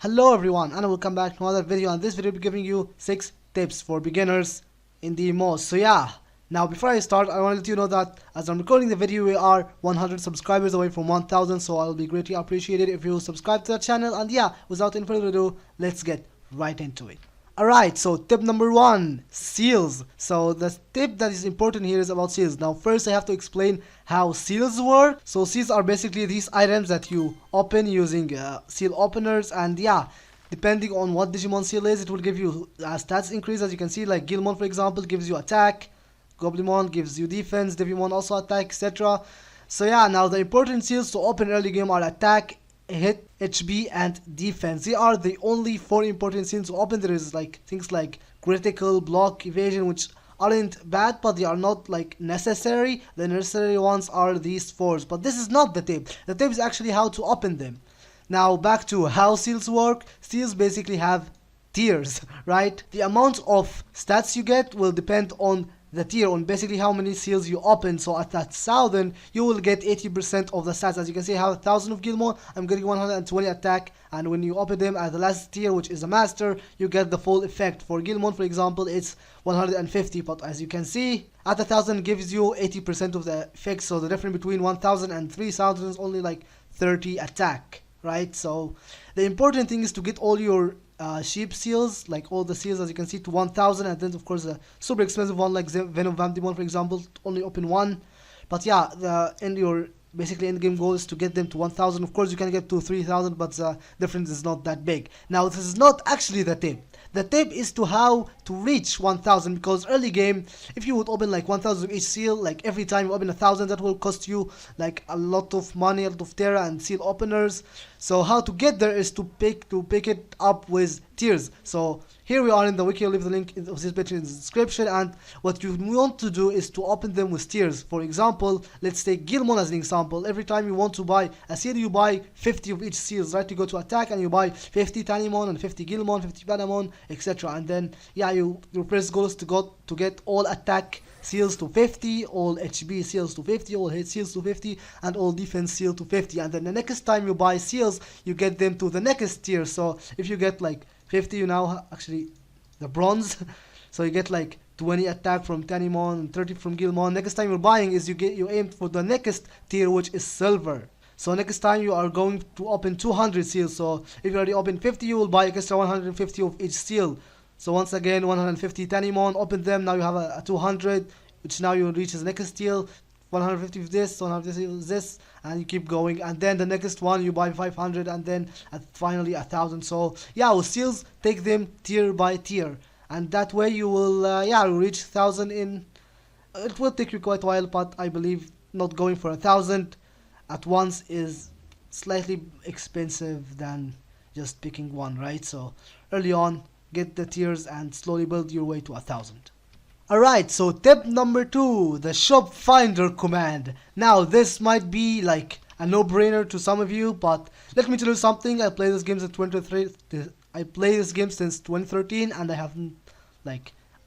Hello everyone, and welcome back to another video. And this video will be giving you 6 tips for beginners in DMO. So yeah, now before I start, I want to let you know that as I'm recording the video, we are 100 subscribers away from 1000. So I'll be greatly appreciated if you subscribe to the channel. And yeah, without any further ado, let's get right into it. Alright, so tip number 1, seals. So the tip that is important here is about seals. Now first I have to explain how seals work. So seals are basically these items that you open using seal openers, and yeah, depending on what Digimon seal is, it will give you stats increase. As you can see, like Gilmon for example gives you attack, Goblimon gives you defense, Devimon also attack, etc. So yeah, now the important seals to open early game are attack, hit, HP, and defense. They are the only 4 important seals to open. There is like things like critical, block, evasion, which aren't bad, but they are not like necessary. The necessary ones are these 4s, but this is not the tip. The tip is actually how to open them. Now back to how seals work. Seals basically have tiers, right? The amount of stats you get will depend on the tier, on basically how many seals you open. So at that 1000 you will get 80% of the stats. As you can see, I have 1000 of Gilmon, I'm getting 120 attack, and when you open them at the last tier, which is a master, you get the full effect. For Gilmon for example, it's 150, but as you can see, at 1000 gives you 80% of the effect. So the difference between 1000 and 3000 is only like 30 attack, right? So the important thing is to get all your sheep seals, like all the seals as you can see, to 1000, and then of course the super expensive one like Venom Vampdemon for example only open 1. But yeah, your basically end game goal is to get them to 1000. Of course you can get to 3000, but the difference is not that big. Now this is not actually the tip. The tip is to how to reach 1000, because early game, if you would open like 1000 of each seal, like every time you open 1000, that will cost you like a lot of money, a lot of Terra and seal openers. So how to get there is to pick it up with tiers. So here we are in the wiki. I'll leave the link of this page in the description, and what you want to do is to open them with tiers. For example, let's take Gilmon as an example. Every time you want to buy a seal, you buy 50 of each seals, right? You go to attack and you buy 50 Tanimon and 50 Gilmon, 50 Patamon, etc. And then yeah, your first goal is to get all attack seals to 50, all HP seals to 50, all hit seals to 50, and all defense seal to 50. And then the next time you buy seals, you get them to the next tier. So if you get like 50, you now actually the bronze so you get like 20 attack from Tanimon and 30 from Gilmon. Next time you're buying is you aim for the next tier, which is silver. So next time you are going to open 200 seals. So if you already open 50, you will buy extra 150 of each seal. So once again 150 Tanimon, open them, now you have a 200, which now you reach the next tier. 150 of this, 150 of this, and you keep going, and then the next one you buy 500, and then finally 1000. So yeah, with seals, take them tier by tier, and that way you will yeah, reach 1000 in. It will take you quite a while, but I believe not going for 1000 at once is slightly expensive than just picking one, right? So early on, get the tiers and slowly build your way to 1000. Alright, so tip number 2, the shop finder command. Now this might be like a no-brainer to some of you, but let me tell you something. I play this game since 2013. I play this game since 2013, and I haven't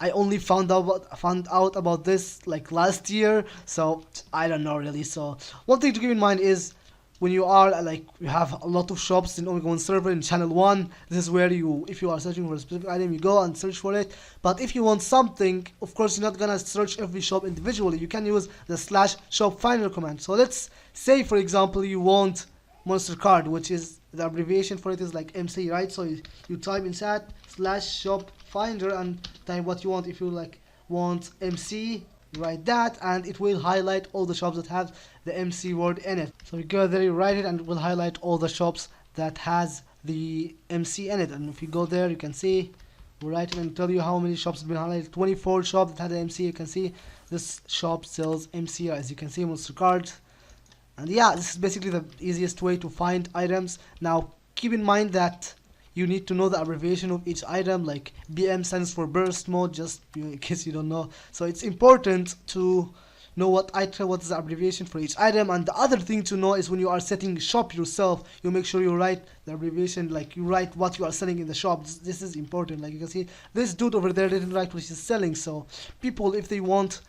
I only found out about this like last year, so I don't know really. So one thing to keep in mind is, when you are you have a lot of shops in Omega 1 server in channel 1, this is where if you are searching for a specific item, you go and search for it. But if you want something, of course you're not gonna search every shop individually. You can use the /shop finder command. So let's say for example you want monster card, which is the abbreviation for it is like MC, right? So you type in /shop finder and type what you want. If you want MC, write that, and it will highlight all the shops that have the MC word in it. So you go there, you write it, and it will highlight all the shops that has the MC in it. And if you go there, you can see, we'll write it and tell you how many shops have been highlighted. 24 shops that had the MC. You can see this shop sells MC, as you can see, monster cards. And yeah, this is basically the easiest way to find items. Now keep in mind that you need to know the abbreviation of each item. Like BM stands for burst mode, just in case you don't know. So it's important to know what is the abbreviation for each item. And the other thing to know is, when you are setting shop yourself, you make sure you write the abbreviation, like you write what you are selling in the shop. This is important. Like you can see, this dude over there didn't write what he's selling. So people, if they want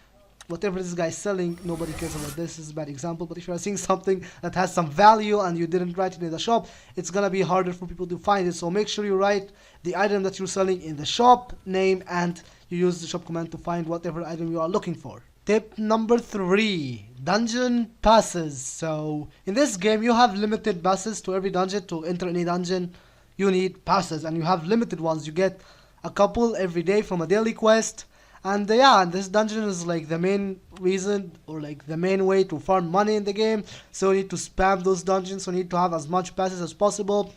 whatever this guy is selling, nobody cares about this. This is a bad example, but if you are seeing something that has some value and you didn't write it in the shop, it's gonna be harder for people to find it. So make sure you write the item that you're selling in the shop name, and you use the shop command to find whatever item you are looking for. Tip number 3, dungeon passes. So in this game you have limited passes to every dungeon. To enter any dungeon you need passes, and you have limited ones. You get a couple every day from a daily quest. And yeah, this dungeon is like the main reason, or like the main way to farm money in the game. So you need to spam those dungeons, so you need to have as much passes as possible.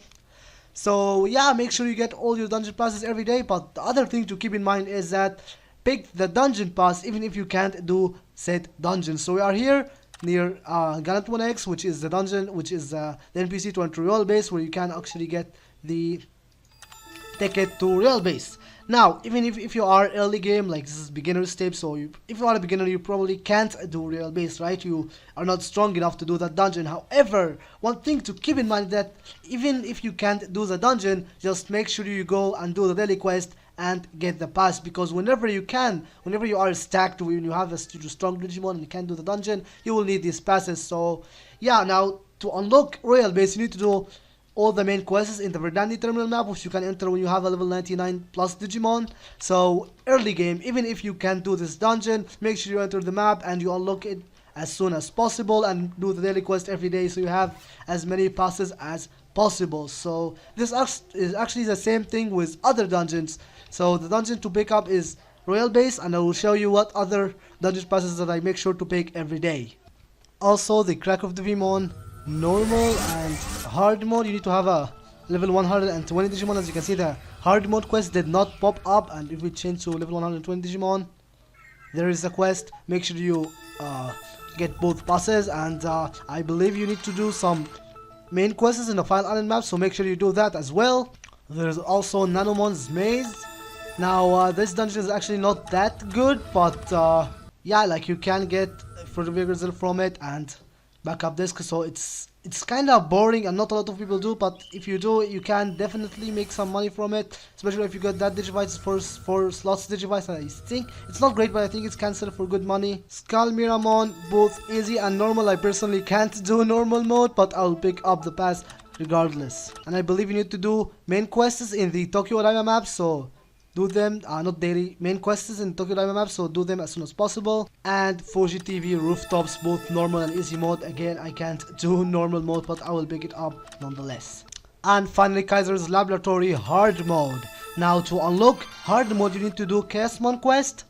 So yeah, make sure you get all your dungeon passes every day. But the other thing to keep in mind is that pick the dungeon pass even if you can't do said dungeon. So we are here near Gallant 1X, which is the dungeon, which is the NPC to enter Royal Base, where you can actually get the ticket to Royal Base. Now, even if you are early game, like this is beginner step, so if you are a beginner, you probably can't do Royal Base, right? You are not strong enough to do that dungeon. However, one thing to keep in mind that even if you can't do the dungeon, just make sure you go and do the daily quest and get the pass, because whenever you are stacked, when you have a strong Digimon and you can't do the dungeon, you will need these passes. So yeah, now to unlock Royal Base, you need to do all the main quests in the Verdandi terminal map, which you can enter when you have a level 99 plus Digimon. So early game, even if you can't do this dungeon, make sure you enter the map and you unlock it as soon as possible, and do the daily quest every day so you have as many passes as possible. So this is actually the same thing with other dungeons. So the dungeon to pick up is Royal Base, and I will show you what other dungeon passes that I make sure to pick every day. Also, the Crack of Digimon normal and hard mode, you need to have a level 120 Digimon. As you can see, the hard mode quest did not pop up, and if we change to level 120 Digimon, there is a quest. Make sure you get both passes, and I believe you need to do some main quests in the File Island map, so make sure you do that as well. There's also Nanomon's Maze. Now this dungeon is actually not that good, but yeah, like you can get further vigor from it and backup disc, so it's kind of boring and not a lot of people do, but if you do, you can definitely make some money from it, especially if you got that Digivice for slots Digivice. I think it's not great, but I think it's can sell for good money. Skull Miramon, both easy and normal. I personally can't do normal mode, but I'll pick up the pass regardless. And I believe you need to do main quests in the Tokyo Odaiba map, so do them, not daily, main quests in Tokyo Odaiba map, so do them as soon as possible. And Fuji TV Rooftops, both normal and easy mode. Again, I can't do normal mode, but I will pick it up nonetheless. And finally, Kaiser's Laboratory hard mode. Now to unlock hard mode, you need to do Chaosmon quest.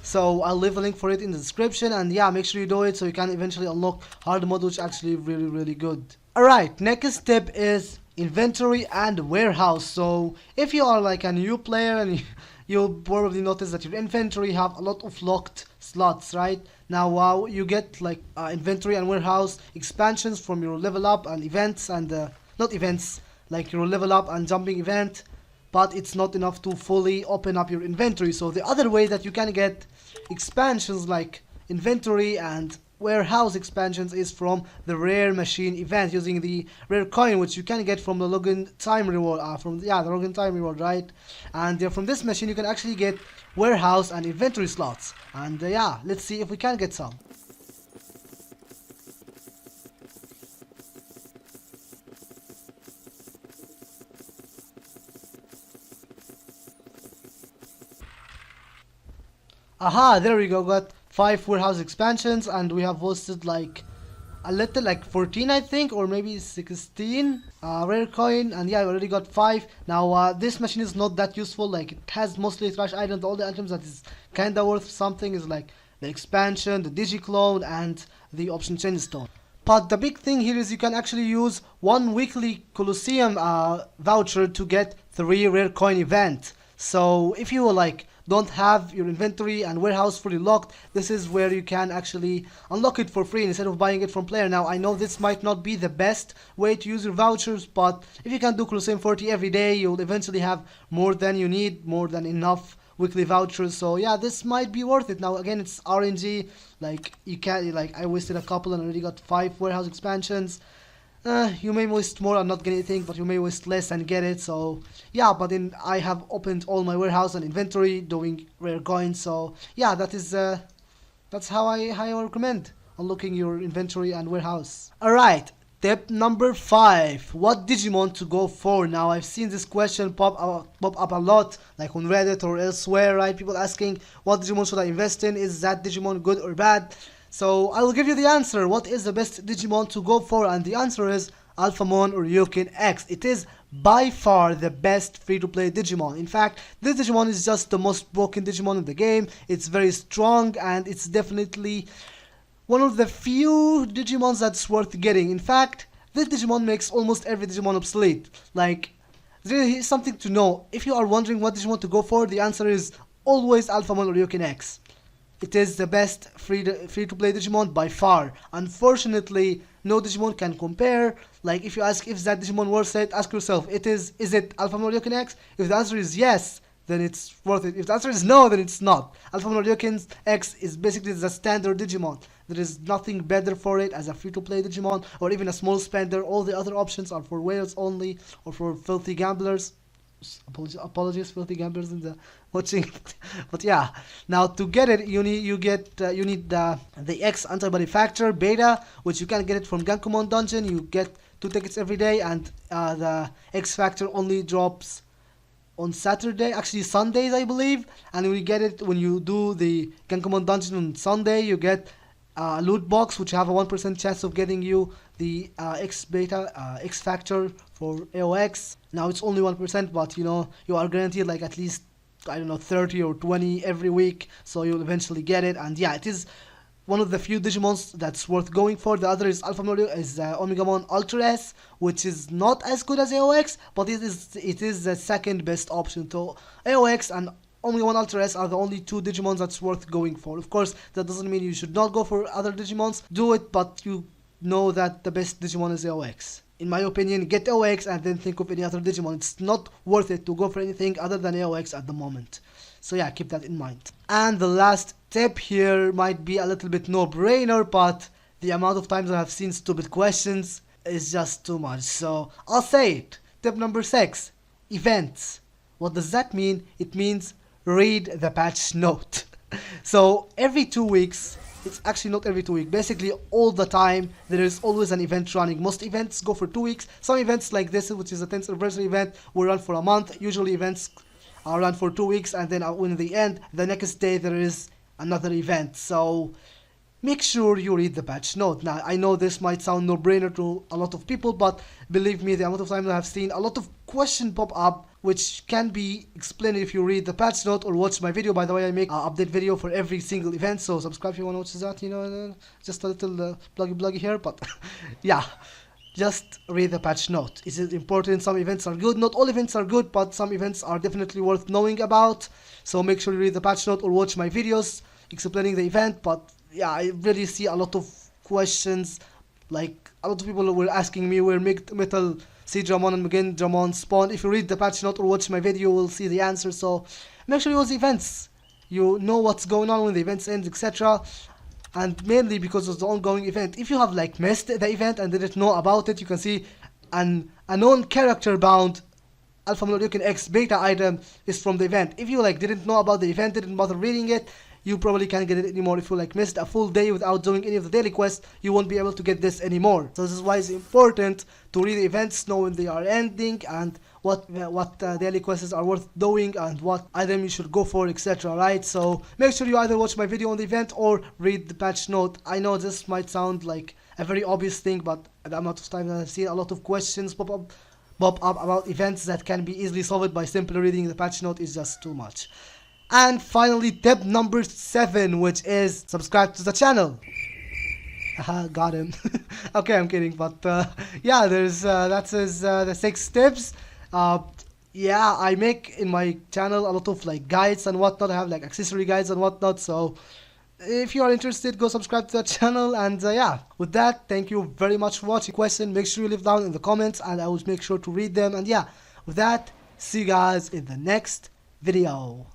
So I'll leave a link for it in the description, and yeah, make sure you do it so you can eventually unlock hard mode, which is actually really good. Alright, next step is inventory and warehouse. So if you are like a new player, and you'll probably notice that your inventory have a lot of locked slots, right? Now you get like inventory and warehouse expansions from your level up and events, and not events, like your level up and jumping event, but it's not enough to fully open up your inventory. So the other way that you can get expansions like inventory and warehouse expansions is from the rare machine event, using the rare coin, which you can get from the login time reward, the login time reward, right? And from this machine you can actually get warehouse and inventory slots, and yeah, let's see if we can get some. Aha, there we go, got 5 warehouse expansions, and we have hosted like a little, like 14 I think, or maybe 16 rare coin, and yeah, I already got 5. Now this machine is not that useful, like it has mostly trash items. All the items that is kinda worth something is like the expansion, the Digiclone, and the option chain stone. But the big thing here is you can actually use 1 weekly Colosseum voucher to get 3 rare coin event. So if you like don't have your inventory and warehouse fully locked, this is where you can actually unlock it for free instead of buying it from player. Now I know this might not be the best way to use your vouchers, but if you can do Colosseum 40 every day, you'll eventually have more than you need, more than enough weekly vouchers. So yeah, this might be worth it. Now again, it's RNG, like you can't, like I wasted a couple and already got 5 warehouse expansions. You may waste more and not get anything, but you may waste less and get it. So yeah, but then I have opened all my warehouse and inventory doing rare coins. So yeah, that is That's how I recommend unlocking your inventory and warehouse. Alright, tip number 5. What Digimon to go for? Now I've seen this question pop up a lot, like on Reddit or elsewhere, right? People asking what Digimon should I invest in? Is that Digimon good or bad? So I will give you the answer. What is the best Digimon to go for? And the answer is Alphamon or Ryokin X. It is by far the best free-to-play Digimon. In fact, this Digimon is just the most broken Digimon in the game. It's very strong and it's definitely one of the few Digimons that's worth getting. In fact, this Digimon makes almost every Digimon obsolete. Like, there is something to know. If you are wondering what Digimon to go for, the answer is always Alphamon or Ryokin X. It is the best free-to-play Digimon by far. Unfortunately, no Digimon can compare. Like, if you ask if that Digimon worth it, ask yourself, is it Alphamon or Ryokin X? If the answer is yes, then it's worth it. If the answer is no, then it's not. Alphamon or Ryokin X is basically the standard Digimon. There is nothing better for it as a free-to-play Digimon or even a small spender. All the other options are for whales only or for filthy gamblers. Apologies, filthy gamblers in the watching. But yeah, now to get it, you need the X antibody factor beta, which you can get it from Gankumon dungeon. You get 2 tickets every day, and the X factor only drops on Saturday, actually Sundays, I believe. And we get it when you do the Gankumon dungeon on Sunday. You get loot box, which have a 1% chance of getting you the X factor for AOX. Now it's only 1%, but you know, you are guaranteed like at least, I don't know, 30 or 20 every week, so you'll eventually get it. And yeah, it is one of the few Digimons that's worth going for. The other is Omegamon Ultra S, which is not as good as AOX, but it is the second best option. So AOX and Omegamon Ultra S are the only 2 Digimons that's worth going for. Of course, that doesn't mean you should not go for other Digimons. Do it, but you know that the best Digimon is AOX. In my opinion, get AOX and then think of any other Digimon. It's not worth it to go for anything other than AOX at the moment. So yeah, keep that in mind. And the last tip here might be a little bit no-brainer, but the amount of times I have seen stupid questions is just too much. So I'll say it. Tip number 6, events. What does that mean? It means read the patch note. So every 2 weeks, it's actually not every 2 weeks, basically all the time, there is always an event running. Most events go for 2 weeks. Some events like this, which is a 10th anniversary event, will run for a month. Usually events are run for 2 weeks, and then in the end, the next day there is another event. So make sure you read the patch note. Now, I know this might sound no-brainer to a lot of people, but believe me, the amount of times I have seen a lot of questions pop up, which can be explained if you read the patch note or watch my video. By the way, I make an update video for every single event, so subscribe if you want to watch that, you know, just a little pluggy here, but yeah, just read the patch note. Is it important? Some events are good. Not all events are good, but some events are definitely worth knowing about, so make sure you read the patch note or watch my videos explaining the event. But yeah, I really see a lot of questions, like a lot of people were asking me where Metal ChadramonDMO and Digimon spawn. If you read the patch note or watch my video, you will see the answer. So make sure you watch the events. You know what's going on when the events end, etc. And mainly because of the ongoing event. If you have like missed the event and didn't know about it, you can see a known character bound Alphamon or Ryokin X beta item is from the event. If you like didn't know about the event, didn't bother reading it, you probably can't get it anymore. If you like missed a full day without doing any of the daily quests, you won't be able to get this anymore. So this is why it's important to read the events, know when they are ending, and what daily quests are worth doing, and what item you should go for, etc. Right? So make sure you either watch my video on the event or read the patch note. I know this might sound like a very obvious thing, but the amount of time that I've seen a lot of questions pop up about events that can be easily solved by simply reading the patch note is just too much. And finally, tip number 7, which is subscribe to the channel. Got him. Okay, I'm kidding, but yeah, that's the 6 tips. Yeah, I make in my channel a lot of like guides and whatnot. I have like accessory guides and whatnot. So if you are interested, go subscribe to the channel. And yeah, with that, thank you very much for watching. Question, make sure you leave down in the comments, and I will make sure to read them. And yeah, with that, see you guys in the next video.